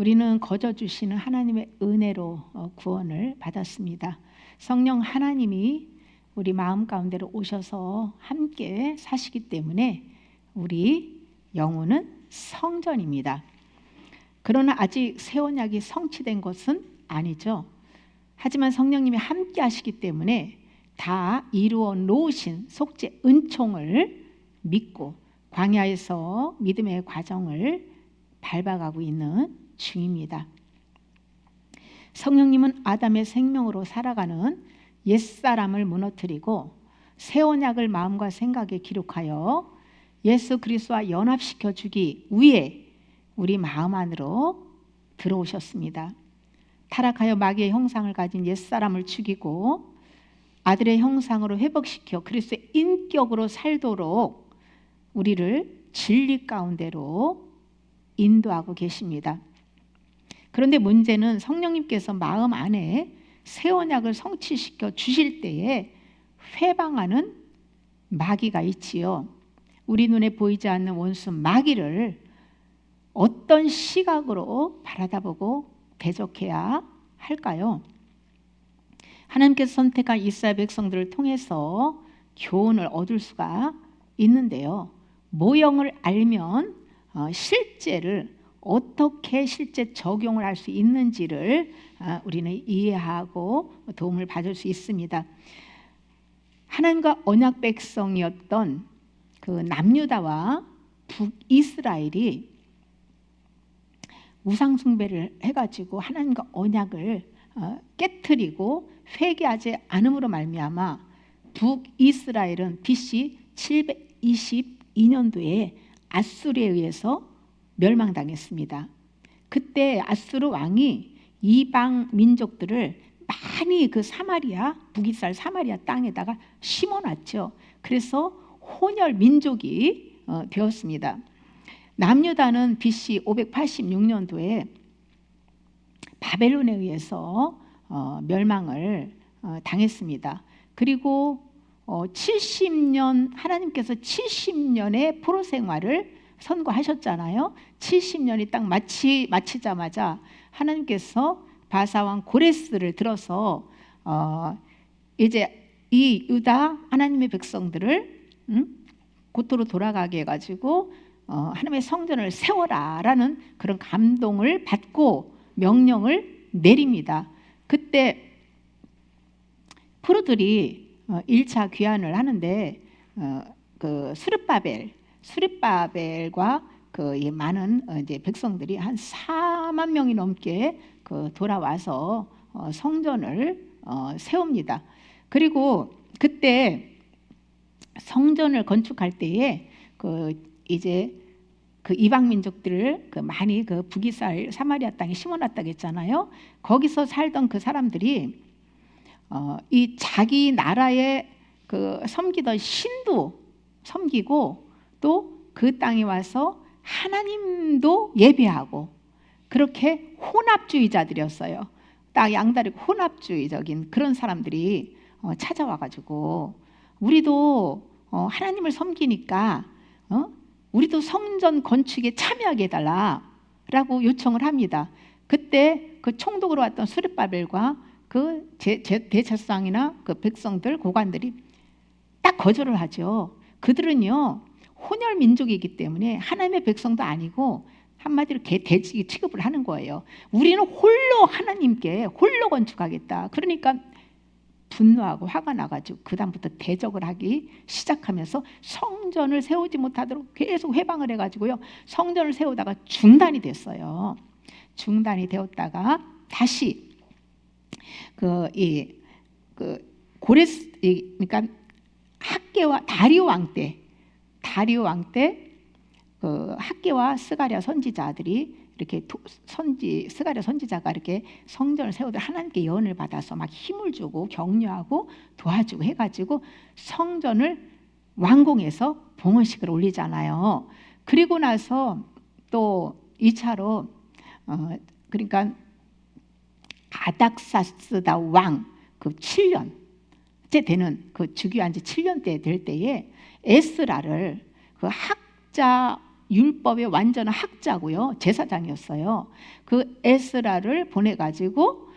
우리는 거저 주시는 하나님의 은혜로 구원을 받았습니다. 성령 하나님이 우리 마음 가운데로 오셔서 함께 사시기 때문에 우리 영혼은 성전입니다. 그러나 아직 새 언약이 성취된 것은 아니죠. 하지만 성령님이 함께 하시기 때문에 다 이루어 놓으신 속죄 은총을 믿고 광야에서 믿음의 과정을 밟아가고 있는 중입니다. 성령님은 아담의 생명으로 살아가는 옛사람을 무너뜨리고 새 언약을 마음과 생각에 기록하여 예수 그리스도와 연합시켜 주기 위해 우리 마음 안으로 들어오셨습니다. 타락하여 마귀의 형상을 가진 옛사람을 죽이고 아들의 형상으로 회복시켜 그리스도의 인격으로 살도록 우리를 진리 가운데로 인도하고 계십니다. 그런데 문제는 성령님께서 마음 안에 새 언약을 성취시켜 주실 때에 회방하는 마귀가 있지요. 우리 눈에 보이지 않는 원수 마귀를 어떤 시각으로 바라다보고 대적해야 할까요? 하나님께서 선택한 이스라엘 백성들을 통해서 교훈을 얻을 수가 있는데요. 모형을 알면 실제를 어떻게 실제 적용을 할 수 있는지를 우리는 이해하고 도움을 받을 수 있습니다. 하나님과 언약 백성이었던 그 남유다와 북이스라엘이 우상 숭배를 해가지고 하나님과 언약을 깨트리고 회개하지 않음으로 말미암아 북이스라엘은 BC 722년도에 아수르에 의해서 멸망당했습니다. 그때 아수르 왕이 이방 민족들을 많이 그 사마리아, 북이스라엘 사마리아 땅에다가 심어놨죠. 그래서 혼혈 민족이 되었습니다. 남유다는 BC 586년도에 바벨론에 의해서 멸망을 당했습니다. 그리고 70년 하나님께서 70년의 포로 생활을 선고하셨잖아요. 70년이 딱 마치자마자 하나님께서 바사왕 고레스를 들어서 이제 이 유다 하나님의 백성들을 고토로 돌아가게 해가지고 하나님의 성전을 세워라라는 그런 감동을 받고 명령을 내립니다. 그때 프로들이 1차 귀환을 하는데 그 스룹바벨과 그 많은 이제 백성들이 한 4만 명이 넘게 그 돌아와서 성전을 세웁니다. 그리고 그때 성전을 건축할 때에 그 이제 그 이방 민족들을 그 많이 그 북이스라엘 사마리아 땅에 심어놨다고 했잖아요. 거기서 살던 그 사람들이 이 자기 나라에 그 섬기던 신도 섬기고 또 그 땅에 와서 하나님도 예배하고 그렇게 혼합주의자들이었어요. 딱 양다르고 혼합주의적인 그런 사람들이 찾아와가지고 우리도 하나님을 섬기니까 우리도 성전 건축에 참여하게 해달라라고 요청을 합니다. 그때 그 총독으로 왔던 스룹바벨과 그 대제사장이나 그 백성들 고관들이 딱 거절을 하죠. 그들은요 혼혈 민족이기 때문에 하나님의 백성도 아니고 한마디로 돼지 취급을 하는 거예요. 우리는 홀로 하나님께 홀로 건축하겠다. 그러니까 분노하고 화가 나가지고 그 다음부터 대적을 하기 시작하면서 성전을 세우지 못하도록 계속 회방을 해가지고요 성전을 세우다가 중단이 됐어요. 중단이 되었다가 다시 고레스 그러니까 학개와 다리오 왕 때 그 학개와 스가랴 선지자들이 이렇게 스가랴 선지자가 이렇게 성전을 세우다 하나님께 예언을 받아서 막 힘을 주고 격려하고 도와주고 해가지고 성전을 완공해서 봉헌식을 올리잖아요. 그리고 나서 또 2차로 그러니까 아닥사스다 왕 그 7년째 되는 그 즉위한 지 7년 때 될 때에 에스라를 그 학자 율법의 완전한 학자고요, 제사장이었어요. 그 에스라를 보내가지고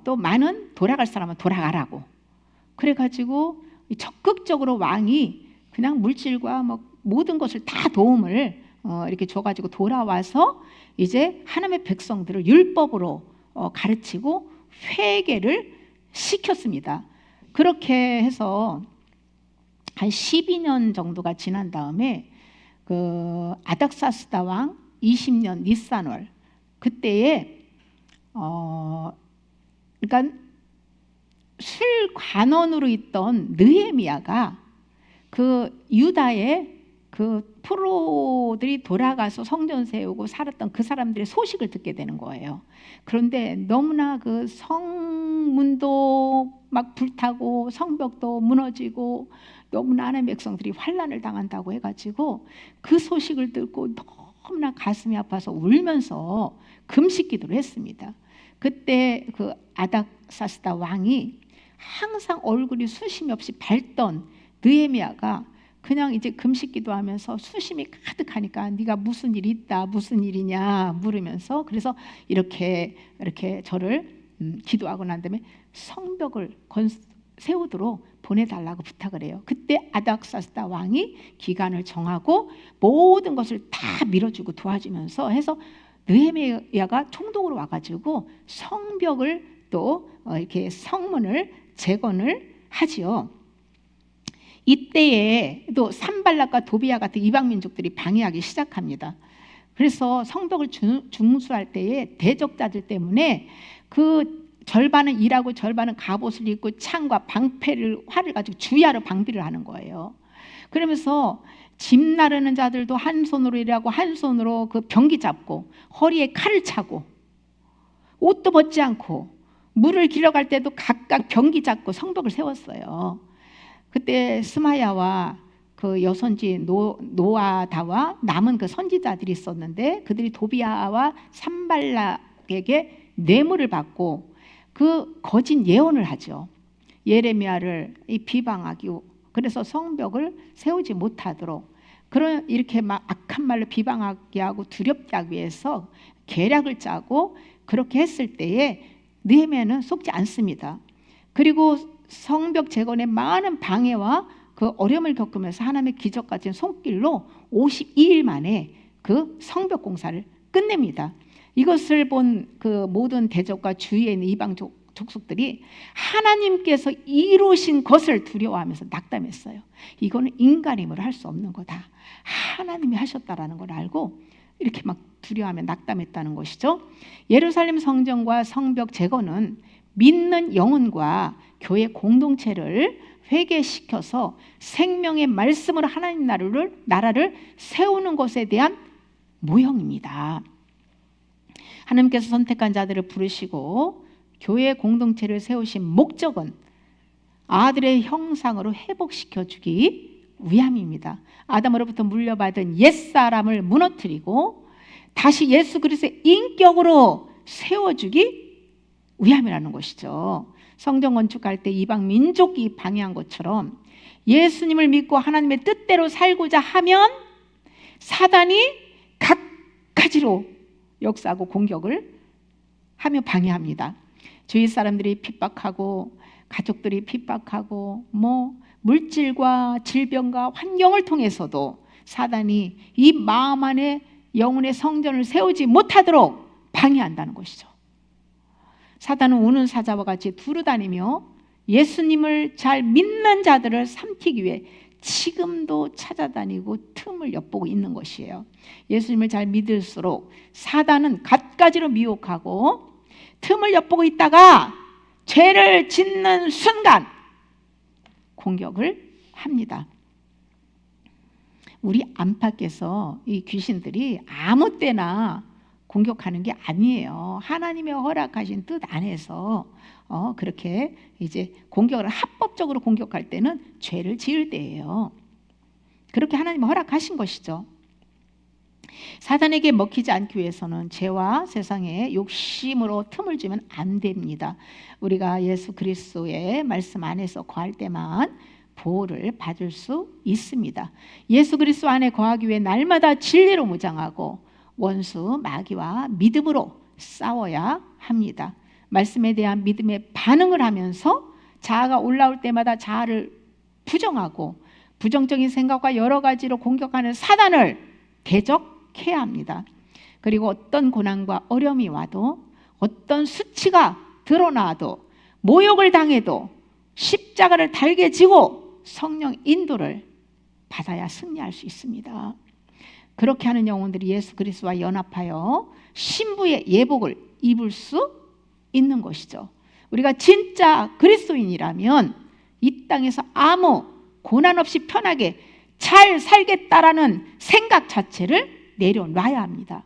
또 많은 돌아갈 사람은 돌아가라고, 그래가지고 적극적으로 왕이 그냥 물질과 뭐 모든 것을 다 도움을 이렇게 줘가지고 돌아와서 이제 하나님의 백성들을 율법으로 가르치고 회개를 시켰습니다. 그렇게 해서 한 12년 정도가 지난 다음에 그 아닥사스다 왕 20년 니산월 그때에 그러니까 술관원으로 있던 느헤미야가 그 유다의 그 프로들이 돌아가서 성전 세우고 살았던 그 사람들의 소식을 듣게 되는 거예요. 그런데 너무나 그 성문도 막 불타고 성벽도 무너지고 너무나 하나님의 백성들이 환난을 당한다고 해가지고 그 소식을 듣고 너무나 가슴이 아파서 울면서 금식 기도를 했습니다. 그때 그 아닥사스다 왕이 항상 얼굴이 수심이 없이 밝던 느헤미야가 그냥 이제 금식 기도하면서 수심이 가득하니까 네가 무슨 일이 있다, 무슨 일이냐 물으면서, 그래서 이렇게 저를 기도하고 난 다음에 성벽을 세우도록 보내달라고 부탁을 해요. 그때 아닥사스다 왕이 기간을 정하고 모든 것을 다 밀어주고 도와주면서 해서 느헤미야가 총독으로 와가지고 성벽을 또 이렇게 성문을 재건을 하지요. 이때에 또 산발락과 도비야 같은 이방 민족들이 방해하기 시작합니다. 그래서 성벽을 중수할 때에 대적자들 때문에 그 절반은 일하고 절반은 갑옷을 입고 창과 방패를 활을 가지고 주야로 방비를 하는 거예요. 그러면서 짐 나르는 자들도 한 손으로 일하고 한 손으로 그 병기 잡고 허리에 칼을 차고 옷도 벗지 않고 물을 길어갈 때도 각각 병기 잡고 성벽을 세웠어요. 그때 스마야와 그 여선지 노아다와 남은 그 선지자들이 있었는데 그들이 도비야와 산발락에게 뇌물을 받고 그 거짓 예언을 하죠. 예레미야를 비방하기, 그래서 성벽을 세우지 못하도록 그런 이렇게 막 악한 말로 비방하게 하고 두렵게 하기 위해서 계략을 짜고 그렇게 했을 때에 느헤미야는 속지 않습니다. 그리고 성벽 재건에 많은 방해와 그 어려움을 겪으면서 하나님의 기적 같은 손길로 52일 만에 그 성벽 공사를 끝냅니다. 이것을 본 그 모든 대적과 주위에 있는 이방 족속들이 하나님께서 이루신 것을 두려워하면서 낙담했어요. 이거는 인간 힘으로 할 수 없는 거다. 하나님이 하셨다라는 걸 알고 이렇게 막 두려워하며 낙담했다는 것이죠. 예루살렘 성전과 성벽 재건은 믿는 영혼과 교회 공동체를 회개시켜서 생명의 말씀으로 하나님 나라를 세우는 것에 대한 모형입니다. 하나님께서 선택한 자들을 부르시고 교회 공동체를 세우신 목적은 아들의 형상으로 회복시켜주기 위함입니다. 아담으로부터 물려받은 옛사람을 무너뜨리고 다시 예수 그리스도의 인격으로 세워주기 위함이라는 것이죠. 성전 건축할 때 이방 민족이 방해한 것처럼 예수님을 믿고 하나님의 뜻대로 살고자 하면 사단이 갖가지로 역사하고 공격을 하며 방해합니다. 주위 사람들이 핍박하고 가족들이 핍박하고 물질과 질병과 환경을 통해서도 사단이 이 마음 안에 영혼의 성전을 세우지 못하도록 방해한다는 것이죠. 사단은 우는 사자와 같이 두루다니며 예수님을 잘 믿는 자들을 삼키기 위해 지금도 찾아다니고 틈을 엿보고 있는 것이에요. 예수님을 잘 믿을수록 사단은 갖가지로 미혹하고 틈을 엿보고 있다가 죄를 짓는 순간 공격을 합니다. 우리 안팎에서 이 귀신들이 아무 때나 공격하는 게 아니에요. 하나님의 허락하신 뜻 안에서 그렇게 이제 공격을 합법적으로 공격할 때는 죄를 지을 때예요. 그렇게 하나님이 허락하신 것이죠. 사단에게 먹히지 않기 위해서는 죄와 세상의 욕심으로 틈을 주면 안 됩니다. 우리가 예수 그리스도의 말씀 안에서 거할 때만 보호를 받을 수 있습니다. 예수 그리스도 안에 거하기 위해 날마다 진리로 무장하고 원수 마귀와 믿음으로 싸워야 합니다. 말씀에 대한 믿음의 반응을 하면서 자아가 올라올 때마다 자아를 부정하고 부정적인 생각과 여러 가지로 공격하는 사단을 대적해야 합니다. 그리고 어떤 고난과 어려움이 와도, 어떤 수치가 드러나도, 모욕을 당해도 십자가를 달게 지고 성령 인도를 받아야 승리할 수 있습니다. 그렇게 하는 영혼들이 예수 그리스도와 연합하여 신부의 예복을 입을 수 있는 것이죠. 우리가 진짜 그리스도인이라면 이 땅에서 아무 고난 없이 편하게 잘 살겠다라는 생각 자체를 내려놔야 합니다.